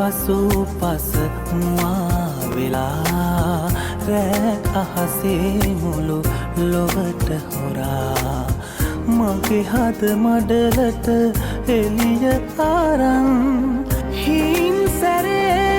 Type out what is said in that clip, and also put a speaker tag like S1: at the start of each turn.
S1: පසු පස මා වෙලා රෑ අහසේ මුළු ලොවට හොරා මගේ හද මඩලට එළිය අරන් හිං සැරේ